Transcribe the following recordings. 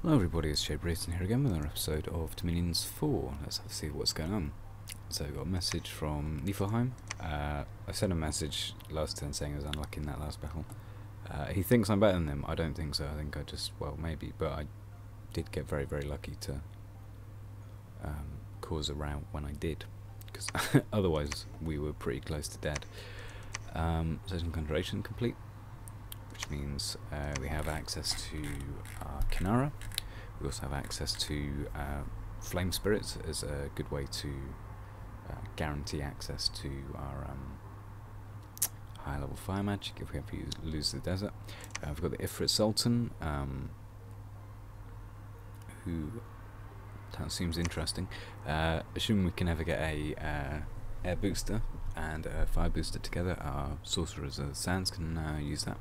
Hello everybody, it's jBrereton here again with another episode of Dominions 4. Let's have to see what's going on. So I got a message from Niflheim. I sent a message last turn saying I was unlucky in that last battle. He thinks I'm better than him. I don't think so. I think I just, well, maybe, but I did get very, very lucky to cause a rout when I did, because otherwise we were pretty close to dead. Certain concentration complete, which means we have access to Kinara. We also have access to Flame Spirits as a good way to guarantee access to our higher level fire magic if we ever lose the desert. We've got the Ifrit Sultan, who seems interesting. Assuming we can ever get a air booster and a fire booster together, our sorcerers of the sands can use that.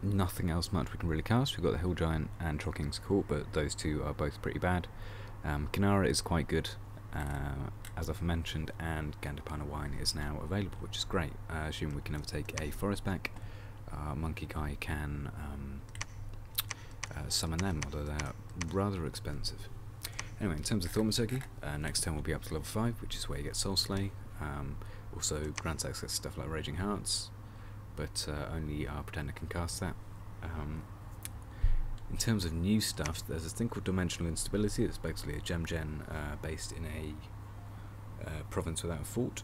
Nothing else much we can really cast. We've got the Hill Giant and Trollking's Court, but those two are both pretty bad. Kinara is quite good, as I've mentioned, and Gandapana Wine is now available, which is great. Assuming we can ever take a forest back, Monkey Guy can summon them, although they're rather expensive. Anyway, in terms of Thaumaturgy, next turn we'll be up to level 5, which is where you get Soul Slay. Also grants access to stuff like Raging Hearts, but only our Pretender can cast that. In terms of new stuff, there's a thing called Dimensional Instability. It's basically a gem gen based in a province without a fort.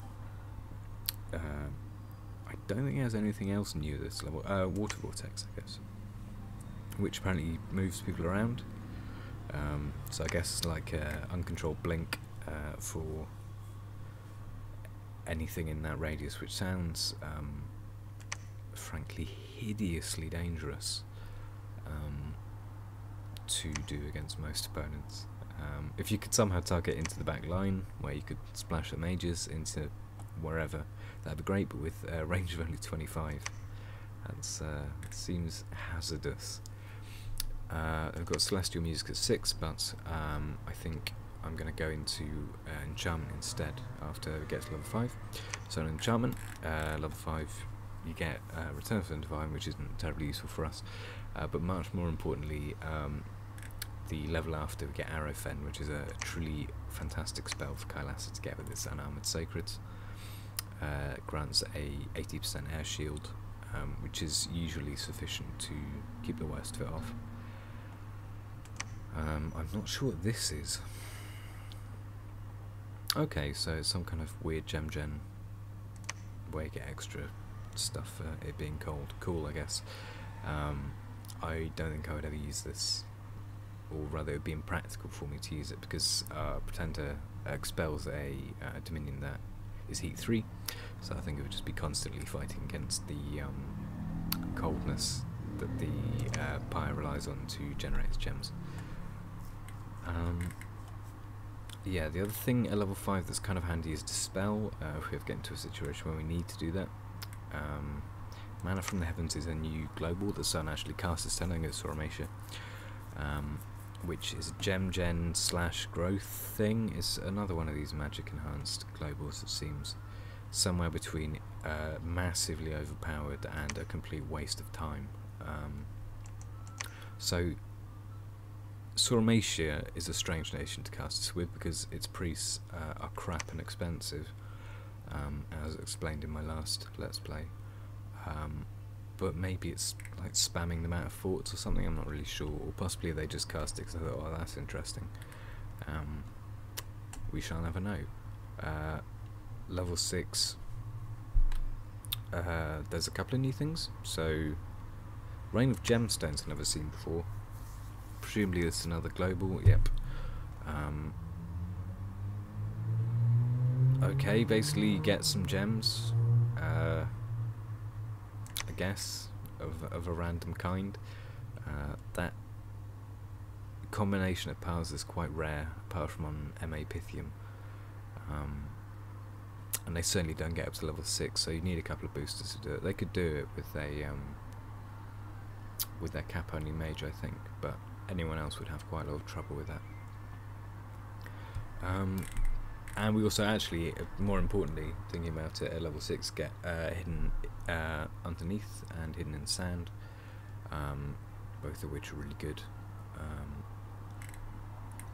I don't think it has anything else new this level. Water Vortex, I guess, which apparently moves people around. So I guess it's like uncontrolled blink for anything in that radius, which sounds frankly hideously dangerous to do against most opponents. If you could somehow target into the back line where you could splash the mages into wherever, that'd be great, but with a range of only 25, that's seems hazardous. I've got Celestial Music at 6, but I think I'm going to go into Enchantment instead after we get to level 5. So in Enchantment, level 5, you get Return of the Divine, which isn't terribly useful for us, but much more importantly, the level after we get Arrow Fen, which is a truly fantastic spell for Kailasa to get with its Unarmored Sacreds. Grants a 80% air shield, which is usually sufficient to keep the worst of it off. I'm not sure what this is. Okay, so it's some kind of weird gem gen where you get extra stuff for it being cold. Cool, I guess. I don't think I would ever use this, or rather it would be impractical for me to use it, because Pretender expels a Dominion that is heat 3, so I think it would just be constantly fighting against the coldness that the Pyre relies on to generate its gems. Yeah, the other thing at level 5 that's kind of handy is Dispel, if we ever get into a situation where we need to do that. Mana from the Heavens is a new global that Sun actually casts as telling us Soramacia, which is a gem gen / growth thing. It's another one of these magic enhanced globals that seems somewhere between massively overpowered and a complete waste of time. So Soramacia is a strange nation to cast this with, because its priests are crap and expensive, as explained in my last Let's Play. But maybe it's like spamming them out of forts or something, I'm not really sure, or possibly they just cast it because I thought, oh, that's interesting. We shall never know. Level 6, there's a couple of new things. So Rain of Gemstones I've never seen before. Presumably it's another global, yep. Okay, basically you get some gems, I guess, of a random kind. That combination of powers is quite rare, apart from on MA Pythium. And they certainly don't get up to level 6, so you need a couple of boosters to do it. They could do it with a with their cap only mage, I think, but anyone else would have quite a lot of trouble with that. And we also actually, more importantly, thinking about it, at level 6 get hidden underneath and hidden in sand, both of which are really good.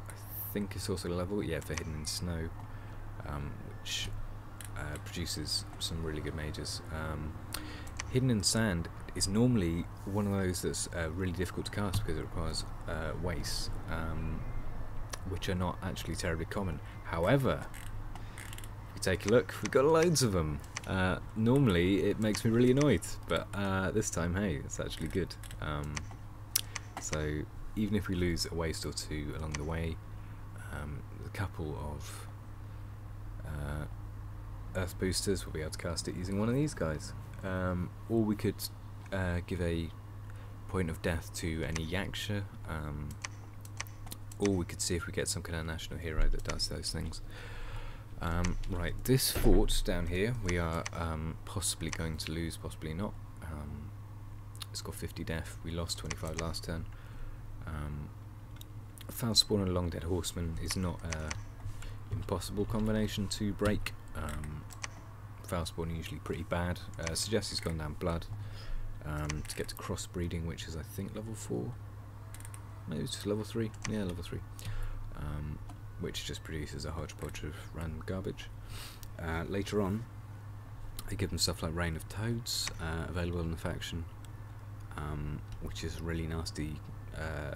I think it's also level, yeah, for Hidden in Snow, which produces some really good mages. Hidden in Sand is normally one of those that's really difficult to cast because it requires wastes, which are not actually terribly common. However, if you take a look, we've got loads of them. Normally it makes me really annoyed, but this time, hey, it's actually good. So even if we lose a waste or two along the way, a couple of Earth boosters, we'll be able to cast it using one of these guys. Or we could give a point of death to any Yaksha, or we could see if we get some kind of national hero that does those things. Right, this fort down here we are possibly going to lose, possibly not. It's got 50 death, we lost 25 last turn. Foul Spawn and Long Dead Horseman is not an impossible combination to break. Foul Spawn usually pretty bad. Suggest he's gone down Blood to get to crossbreeding, which is I think level 4. Maybe it's just level 3. Yeah, level 3. Which just produces a hodgepodge of random garbage. Later on, they give them stuff like Rain of Toads, available in the faction, which is a really nasty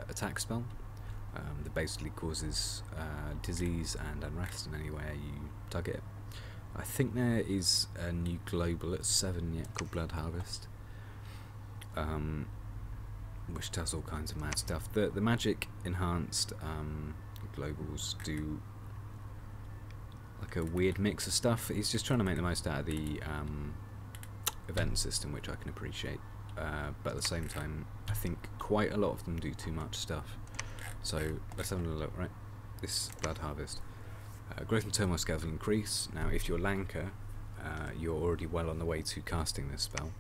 attack spell that basically causes disease and unrest in any way you target it. I think there is a new global at 7 yet called Blood Harvest, which does all kinds of mad stuff. The magic enhanced globals do like a weird mix of stuff. He's just trying to make the most out of the event system, which I can appreciate, but at the same time I think quite a lot of them do too much stuff. So let's have a look. Right, this Blood Harvest, growth and turmoil scales will increase. Now if you're Lanka, you're already well on the way to casting this spell,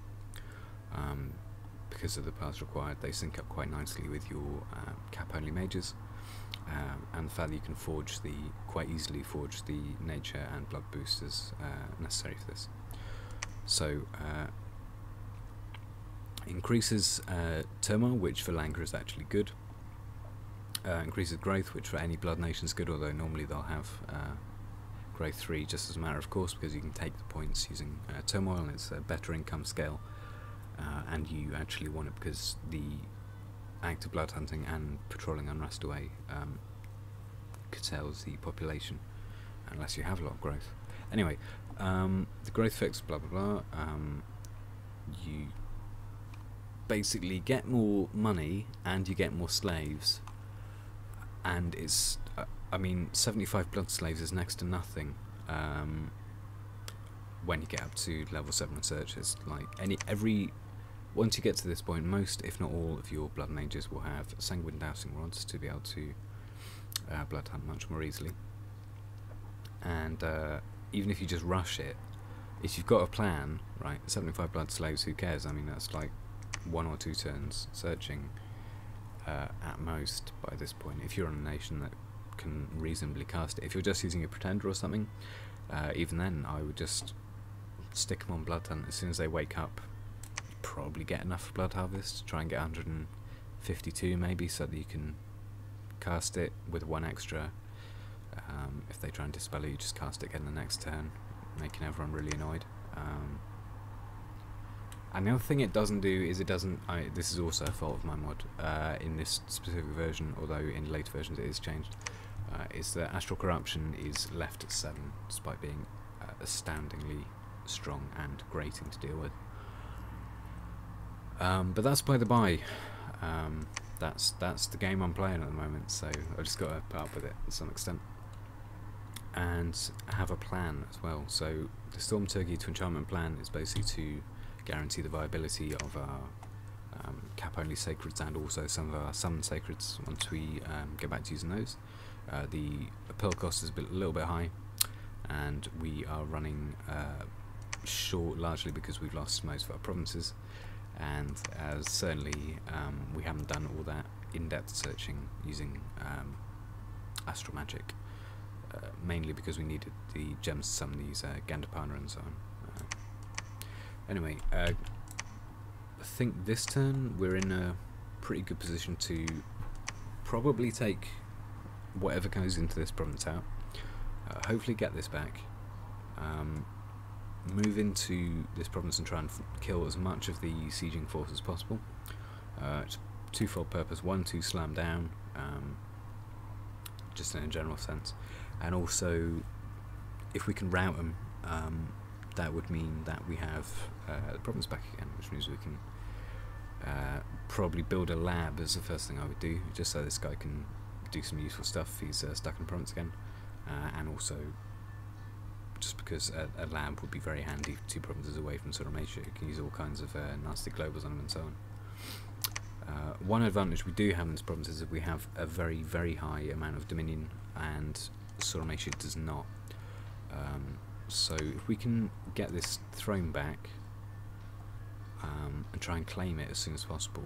because of the paths required. They sync up quite nicely with your cap only mages, and the fact that you can forge quite easily forge the nature and blood boosters necessary for this. So increases turmoil, which for Lanka is actually good. Increases growth, which for any blood nation is good, although normally they'll have growth 3 just as a matter of course, because you can take the points using turmoil and it's a better income scale, and you actually want it because the act of blood hunting and patrolling unrest away curtails the population unless you have a lot of growth. Anyway, the growth effects, blah blah blah. You basically get more money and you get more slaves, and it's I mean 75 blood slaves is next to nothing when you get up to level 7 researchers. Like once you get to this point, most if not all of your blood mages will have sanguine dousing rods to be able to blood hunt much more easily. And even if you just rush it, if you've got a plan, right, 75 blood slaves, who cares? I mean, that's like 1 or 2 turns searching at most by this point, if you're on a nation that can reasonably cast it. If you're just using a pretender or something, even then I would just stick them on blood hunt. As soon as they wake up, probably get enough for blood harvest, try and get 152 maybe, so that you can cast it with 1 extra. If they try and dispel it, you just cast it again the next turn, making everyone really annoyed. And the other thing it doesn't do is this is also a fault of my mod in this specific version, although in later versions it is changed, is that Astral Corruption is left at 7 despite being astoundingly strong and grating to deal with. But that's by the by. That's the game I'm playing at the moment, so I've just got to put up with it to some extent and have a plan as well. So the Storm Turkey to Enchantment plan is basically to guarantee the viability of our cap only sacreds and also some of our summon sacreds once we get back to using those. The pearl cost is a little bit high, and we are running short largely because we've lost most of our provinces, and certainly we haven't done all that in-depth searching using astral magic, mainly because we needed the gems to summon these Gandapana and so on. Anyway, I think this turn we're in a pretty good position to probably take whatever goes into this province out, hopefully get this back, move into this province and try and kill as much of the sieging force as possible. It's twofold purpose: one, to slam down, just in a general sense, and also if we can rout them, that would mean that we have the province back again, which means we can probably build a lab as the first thing I would do, just so this guy can do some useful stuff if he's stuck in the province again, and also just because a lab would be very handy 2 provinces away from Surametia. You can use all kinds of nasty globals on them and so on. One advantage we do have in this province is that we have a very, very high amount of dominion, and Surametia does not. So if we can get this throne back and try and claim it as soon as possible,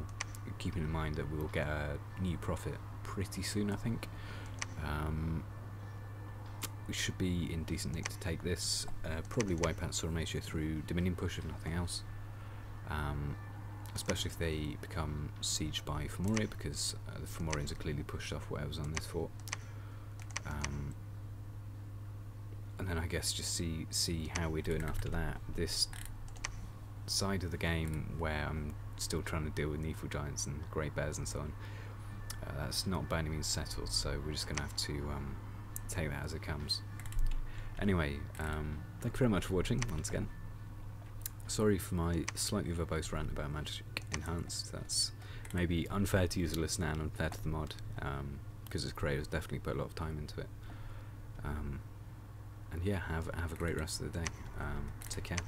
keeping in mind that we'll get a new prophet pretty soon, I think. We should be in decent nick to take this, probably wipe out Surametia through Dominion push if nothing else, especially if they become sieged by Fomorian, because the Fomorians are clearly pushed off whatever's on this fort. And then I guess just see how we're doing after that. This side of the game where I'm still trying to deal with Nephil Giants and Grey Bears and so on, that's not by any means settled, so we're just going to have to take that as it comes. Anyway, thank you very much for watching once again. Sorry for my slightly verbose rant about Magic Enhanced. That's maybe unfair to user listener and unfair to the mod, because as creators definitely put a lot of time into it. And yeah, have a great rest of the day. Take care.